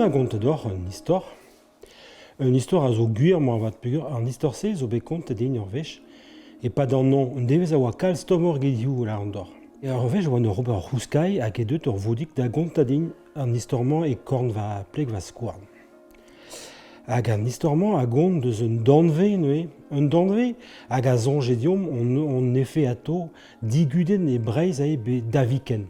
a gontedor un histoire a zo gwir mo avat pegur, an histoire se zo bet kont din ur vech, e pa d'an non, un devez a oa kal stomor gedioù la an dor. E ar vech oa ur ober c'houskai hag e deut ur vodik da gontadin an historman e korn va pleg va skouarn. Hag an historman a gont deus un danve, neue, un danve, hag a zonje diom on efe ato diguden e breiz a e be daviken.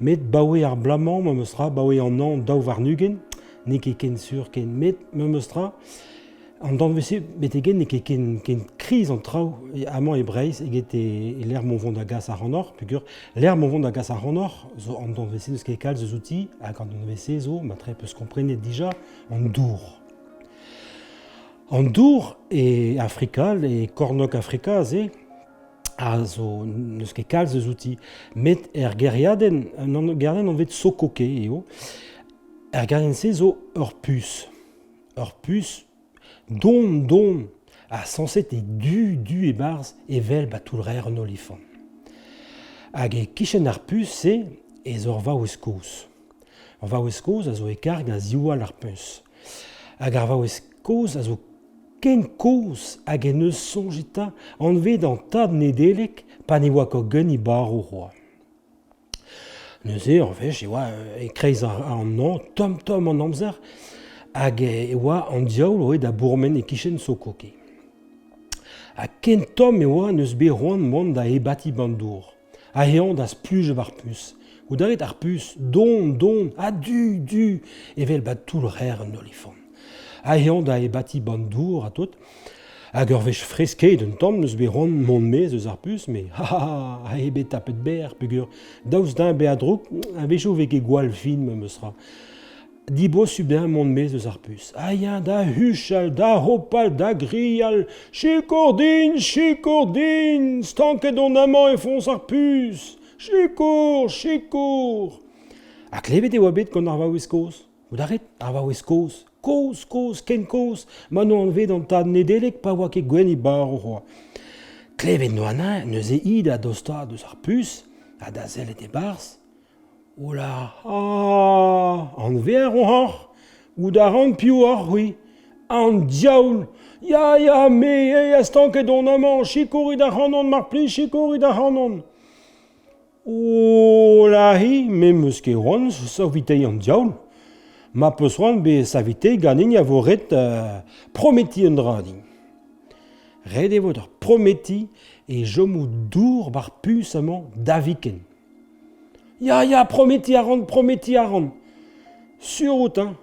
Met baoe ar blamant me meustra, baoe an an daou var nugen, ne ket ken sur ken met me meustra, an danve se bet egen ne ket ken kriz an trao amant e breiz eget e l'er mon vont da gas ar an or, pugur l'er mon vont da gas ar an or, zo an danve se deus ket kal zeus outi, hag an danve se zo, ma tre peus komprenet dija, an dour. An dour e Afrikal e kornok Afrika ze, a zo neus ket kalz eus outi. Met geriaden, an vet sokoke eo, geriaden se zo ur pus. Ur pus, don, a sanset e du e barz e vel ba toulrer an olifant. Hag e kichen ar pus se ez ur va ouz koz. Ur va ouz koz a zo e karg a zioal ar pus. Hag ar va ouz koz a zo ken koz hag en eus sonjita an vet an tad nedelek pa ne oa ket gun i bar o roi. Neuze ur vech e oa e kreiz an an, tom an amzer, hag e oa an diaoul oe da bourmen e kichen sokoke. Ha ken tom e oa neus bet roan mont da ebati bandour. Ha ean da spluge war pus. Ou daret ar pus, don, ha du, evel bat toulrer an olifant. Ha ean da ebati bandour a tot, hag ur vech fresket un tamm neus bet roan mont mez eus ar pus, me ha ebet tapet ber, pugur daouz d'un be a drouk, a vejo vek e gwall fin me meustra. Dibo subden mont mez eus ar pus. Ha ya da huchal, da hopal, da grial, chikourdin, stanket on amant e fons ar pus, chikour. Ha klevet e oa bet gant ar va ouz koz. Ou daret, ar va ouz koz. Ken koz, ma no an vet an tad nedelek pa oa ket gwen i bar o roi. Klevet no ana, neus e id a dosta deus ar pus, a da zellet e barz. Ola, an ver o hor, ou da ran piou hor, oui. An diaoul, ya, me, a stanket on amant, chikour da ranon mar pli, chikour da ranon. Ola hi, me meus ket ron, sa vitei an diaoul. Ma peus roan be savite ganin ya vo ret prometi un dra din. Ret e vo ur prometi e jomou dour bar pus amant daviken. Ya, prometi a ran. Surot, hein.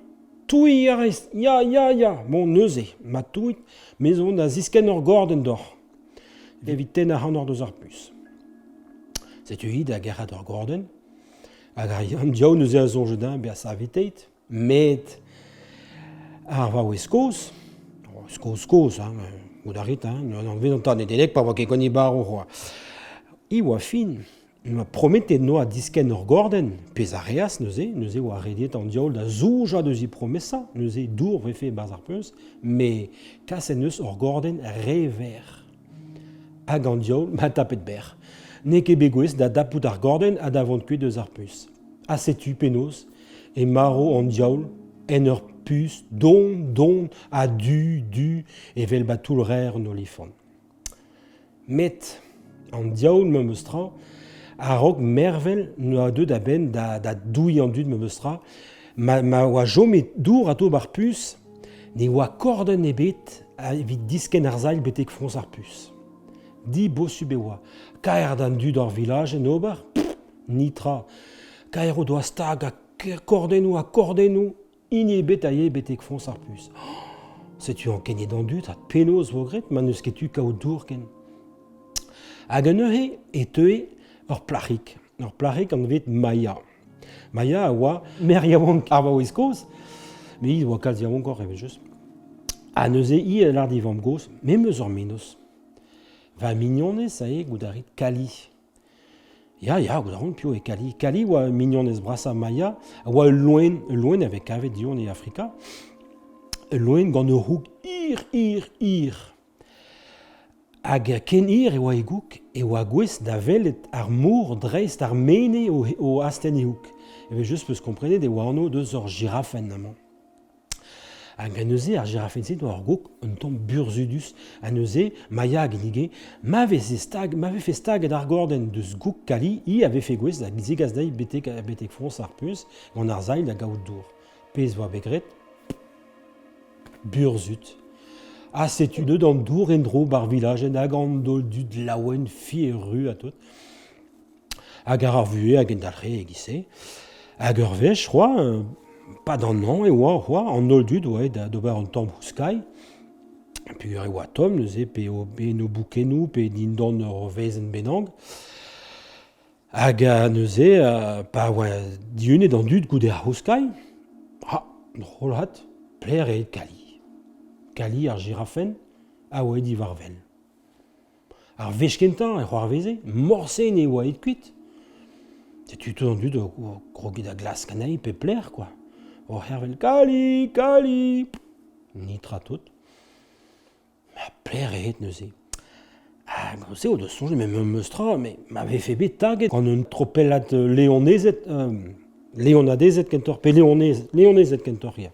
Toui a rest, ya. Bon, neuze, ma touit, mais on a zisken ur gorden dor. Eviten a ran ur deus ar pus. Setu id a gerad ur gorden, hag an diaou neuze a zonje din be a saviteit, met ar va oez koz, ou darit, an vet an tan edelek pa oa ket gant i bar o roi. I oa fin, ma prometet no a disken ur gorden, pez a reas neuze oa rediet an diaoul da zouja deus i promesa, neuze dour vefe baz ar peus, me kasen eus ur gorden rever. Hag an diaoul ma tapet ber. Ne ket begouez da dapout ar gorden a da vont kuit deus ar peus. A setu penaos, e maro an diaoul en ur pus, don, a du, e vel bat toulrer an olifant. Met an diaoul me meustra, a rog mervel no a deud a ben da douy an dud me meustra, ma oa jomet dour a to bar pus, ne oa korden e bet a evit disken ar zail betek fons ar pus. Di bo sube oa, kaer d'an dud ar village en ober, nitra, kaer o doa stag a kordenou, ini bet a ye betek fons ar pus. Setu an ken d'an dud, hat penaos vo gret, ma neus ket tu kao dour ken. Hag an eure e teue ur plarik an vet Maya. Maya a oa mer yaouank ar va oez koz, me i oa kalz yaouank or evel just. A neuze i a lar divam goz, me meus ur menos. Va mignonez a e goudarit kali. Ya, goudaron pio e kali. Kali oa mignonez brasa Maya, a oa loen avec avet dion e Afrika. Loen gant ur houk ir. Hag ken ir e oa e gouk, e oa gwez da velet ar mour dreist ar mene o asten e houk. Evel just peus komprenet e oa anno deus ur girafen amañ. hag a neuze ar girafense war gok un tamm burzudus a neuze maia a genige m'ave fe stag ar gorden deus gok kali I ave fe gwez da gizegaz dai betek frons ar peus gant ar zail da gaout dour. Pez war begret burzut. A setu deud an dour en dro bar vilajen hag an dol dud laouen fieru a tot. Hag ar vue hag en dalre e gise. Hag ur vech, c'hoa, pas d'an an e oa, an dol dud oa d'ober an tamm houskai. Puis e oa tom, neuze, pe no boukenou, pe din don ur vezen benang. Hag neuze, pa oa diunet an dud goude ar houskai. Ha, drolhat, pler e kali. Kali ar girafen, a oa di varvel. Ar vechkentan, e c'hoar veze, morsen e oa et kuit. Tu tout entendu de croquer de la glace canaille, pe plaire, quoi. Oh, hervel, kali, nitra tout. Ma plaire et neuze. Ah, c'est au-dessus, songe, même un meustra, mais m'avait fait bétaguet. Quand on tropellat léonezet kentor, pe léonezet kentoria.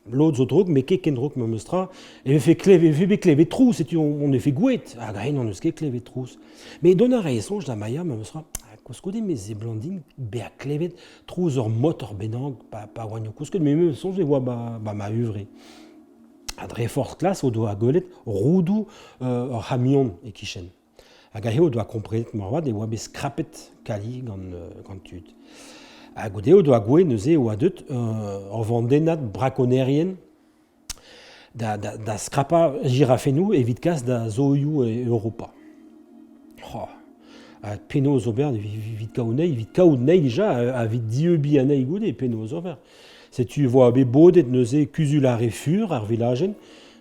L'autre autre, mais qu'est-ce qu'on me mostra? Et fait cléver trous, c'est on fait gouette. Ah, gagne on ne sait cléver trous. Mais donne raison, je la maya me mostra. Koskode mais c'est blandine, be a clévet trous or motor benang, pas wagno koskode, mais me songe vois ma uvre. A dre force classe au doit golet roudou hamion et kichen. A gahe au doit comprendre marwa de wa be scrapet kali gant tud. A gode au doit gouer neuze ou adeut vendenat braconnerien da scrapa girafenou evit kas da zoiou et Europa. Oh. A penaos ober vit kaounei déjà a vit dieubi anei goude penaos ober. Tu vois be bodet neuze kuzul a refur ar vilagen,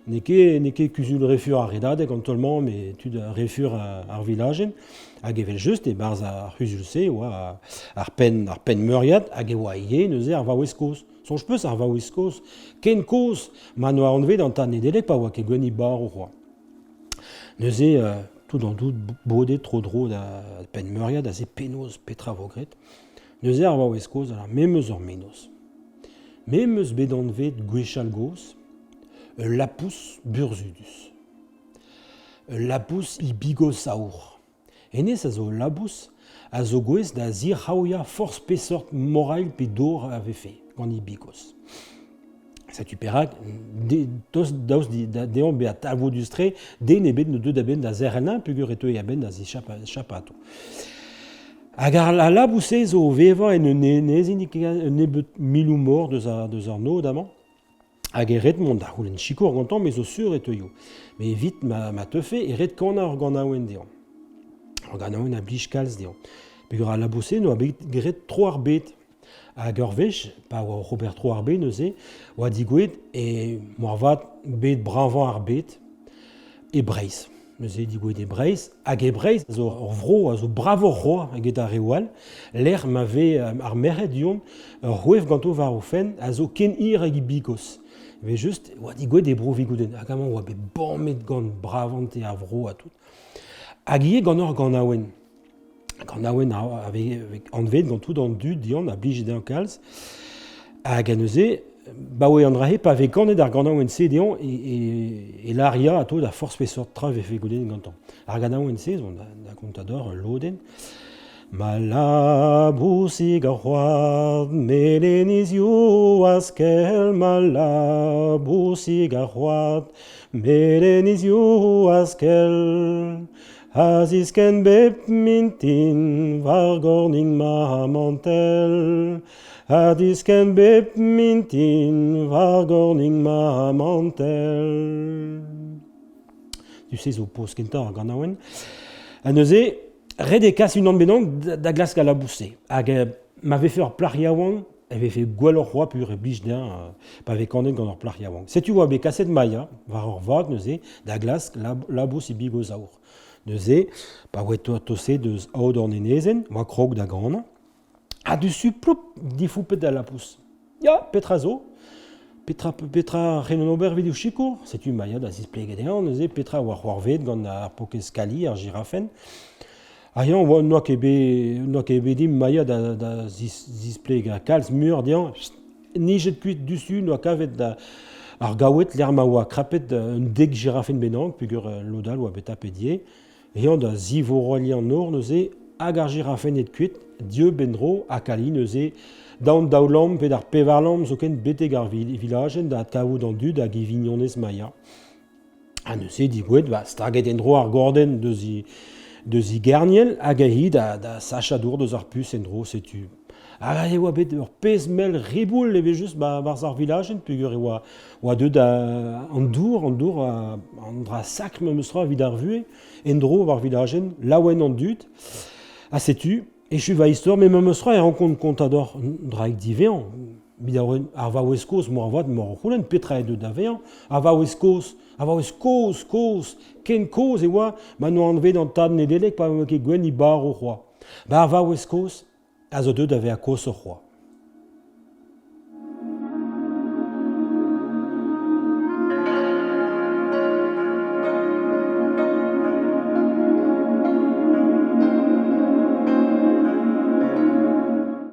neke kuzul refur ar redade gantolman, mais tu da refur ar vilagen, hag evel just e barz ar huzulse oa ar pen meuriad hag e oa ie neuze ar vaoueskoz. Sonj peus ar vaoueskoz, ken koz man oa anvet an ta nedelek pa oa ke gweni bar o roa. Neuze tout dans tout bodet trop dro da pen meuriad a ze penaos petra vogret. Neuze ar vaoueskoz ala memeus ur menos. Memeus bet an vet gwechal goz, lapous burzudus. Lapous I bigos aour. Enez a zo lapous a zo gwez da zir haoia force pesort morail pe dor a vefe, gant I bigos. Sa tu perak, daoust deon be a talvo dustre, den ebet no deud a ben da zerelin, pugur eto e a ben da zi chapato. Hag ar labousez zo vevañ en nezin un ebet milou mor deus ar no damant. Hag e ret mont da c'houlenn chikour gantan, mais zo sur eto yo. Mais vit ma teufe e ret kanañ ur ganaouen deon. Ur ganaouen a blij kalz deon. Pugur ar labousez no a bet gret tro ar bet. Hag ur vech, pa oa Robert tro ar bet neuze, oa digouet e moar vat bet bravan ar bet e breiz. Neuze digouet e breiz, hag e breiz, zo ur vro, a zo bravo roa hag e da rewal, l'er ma ve ar merret dion, ur c'hwef ganto var o fen, a zo ken ir hag I bigos. Ve just, oa digouet e bro vigouden, hag amañ oa bet banmet gant bravant e ar vro a tout. Hag ie gant ur ganaouen. Ganaouen avec anvet gant tout an dud dion a blij den kalz, hag a neuze, ba oe an rahe pa ve kanet ar ganaouen se deon e l'aria a to da force pesort tra vefe gouden gantan. Ar ganaouen se, zon da kontador loden. Ma labousig ar c'hoad, melenizio askel, ma labousig ar c'hoad, melenizio askel. Azisken bep mintin, var gorning ma mantel. Azisken bep mintin, var gorning ma mantel. Tu sais zo poz kenta ar ganaouen. A neuze, red e kas un an benang da glas ga labousse. Hag ma vefe ur plar yaouan, e vefe gwell ur c'hoa pur e blij den, pa ve kanet gant ur plar yaouan. Setu oa be kaset maia, var ur vag neuze, da glas labous I bigos aour. Neuze, pa oa tose deus aod an enezen, oa krog da gana, a dusu plop difoupet da lapous. Ya, petra zo, petra renon ober vidou chikour, setu maia da zis pleget ean, neuze, petra oa c'hoarvet gant ar pokez kali, ar girafen. Aian, oa noak ebe dim maia da zis pleg a kalz mur dian, nijet kuit dessus, no kavet ar gaouet l'er ma oa krapet un deg girafen benang, pugur lodal oa bet apedier, et on da zivoroli en or neuze hag ar girafen et kuit, dieu benro a kali neuze daout daoulam ped ar pevarlam zo ken beteg ar vilagen da kaout an dud hag e vignonez maia. Ha neuze digouet, staget en dro ar gorden deus i gerniel hag a hi da sachadour deus ar pus en dro setu. Hag e oa bet ur pezmel riboul levezhus barz ar vilagen, pugur e oa deud an dour an dra sakr me meus tra vid ar vue en dro war vilagen laouen an dud. Ha setu, e chu va istor, me meus tra e rankont kontador draig divean. Bid ar va oueskoz mor avad mor c'houlenn petra e deud da vean. Ar va oueskoz, koz, ken koz e oa, ma no an vet an tad nedelek pa ket gwen i bar o c'hoa. Ar va oueskoz, a zo deud ave a koz o c'hoa.